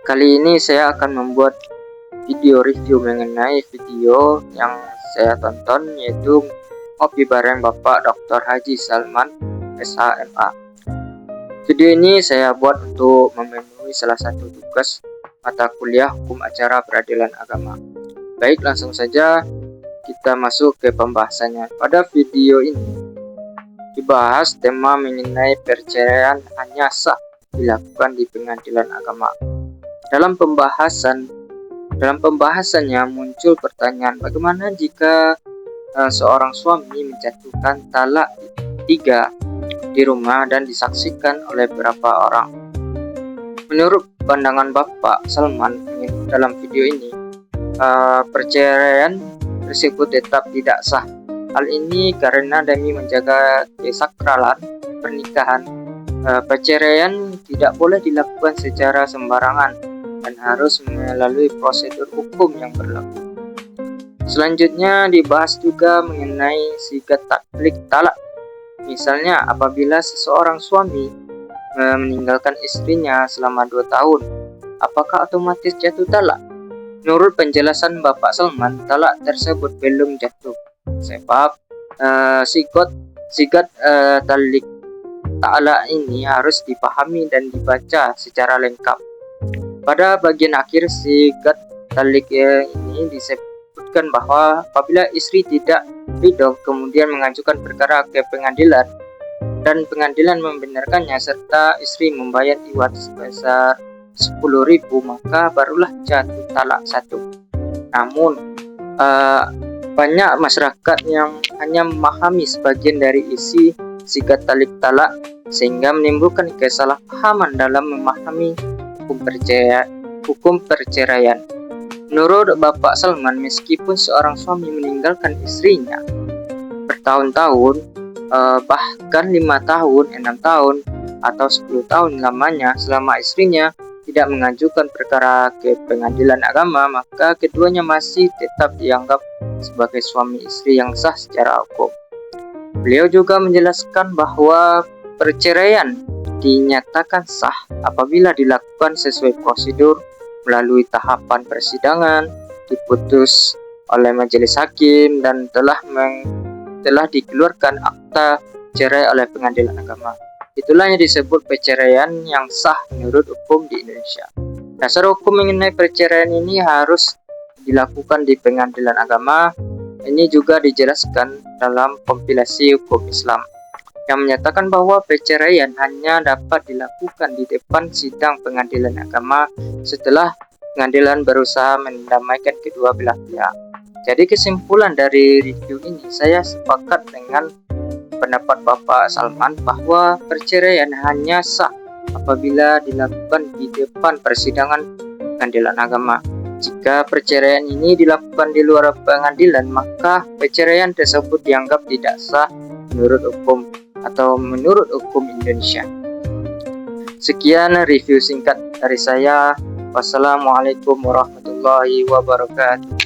Kali ini saya akan membuat video review mengenai video yang saya tonton, yaitu Ngopi Bareng Bapak Dr. Haji Salman SHMA. Video ini saya buat untuk memenuhi salah satu tugas mata kuliah Hukum Acara Peradilan Agama. Baik, langsung saja kita masuk ke pembahasannya. Pada video ini dibahas tema mengenai perceraian hanya sah dilakukan di pengadilan agama. Dalam pembahasannya muncul pertanyaan, bagaimana jika seorang suami menjatuhkan talak 3 di rumah dan disaksikan oleh beberapa orang? Menurut pandangan Bapak Salman dalam video ini, perceraian tersebut tetap tidak sah. Hal ini karena demi menjaga kesakralan pernikahan, perceraian tidak boleh dilakukan secara sembarangan dan harus melalui prosedur hukum yang berlaku. Selanjutnya dibahas juga mengenai sigat taklik talak. Misalnya apabila seseorang suami meninggalkan istrinya selama 2 tahun, apakah otomatis jatuh talak? Menurut penjelasan Bapak Salman, talak tersebut belum jatuh sebab sigat talik talak ini harus dipahami dan dibaca secara lengkap. Pada bagian akhir sigat talik ini disebutkan bahwa apabila istri tidak ridho kemudian mengajukan perkara ke pengadilan dan pengadilan membenarkannya serta istri membayar iwat sebesar 10.000, maka barulah jatuh talak 1. Namun banyak masyarakat yang hanya memahami sebagian dari isi sigat talik talak sehingga menimbulkan kesalahpahaman dalam memahami hukum perceraian. Menurut Bapak Salman, meskipun seorang suami meninggalkan istrinya bertahun-tahun, bahkan 5 tahun, 6 tahun, atau 10 tahun lamanya selama istrinya tidak mengajukan perkara ke pengadilan agama, maka keduanya masih tetap dianggap sebagai suami istri yang sah secara hukum. Beliau juga menjelaskan bahwa perceraian dinyatakan sah apabila dilakukan sesuai prosedur melalui tahapan persidangan, diputus oleh majelis hakim, dan telah dikeluarkan akta cerai oleh pengadilan agama. Itulah yang disebut perceraian yang sah menurut hukum di Indonesia. Dasar hukum mengenai perceraian ini harus dilakukan di pengadilan agama. Ini juga dijelaskan dalam kompilasi hukum Islam yang menyatakan bahwa perceraian hanya dapat dilakukan di depan sidang pengadilan agama setelah pengadilan berusaha mendamaikan kedua belah pihak. Jadi kesimpulan dari review ini, saya sepakat dengan pendapat Bapak Salman bahwa perceraian hanya sah apabila dilakukan di depan persidangan pengadilan agama. Jika perceraian ini dilakukan di luar pengadilan, maka perceraian tersebut dianggap tidak sah menurut hukum atau menurut hukum Indonesia. Sekian review singkat dari saya. Wassalamualaikum warahmatullahi wabarakatuh.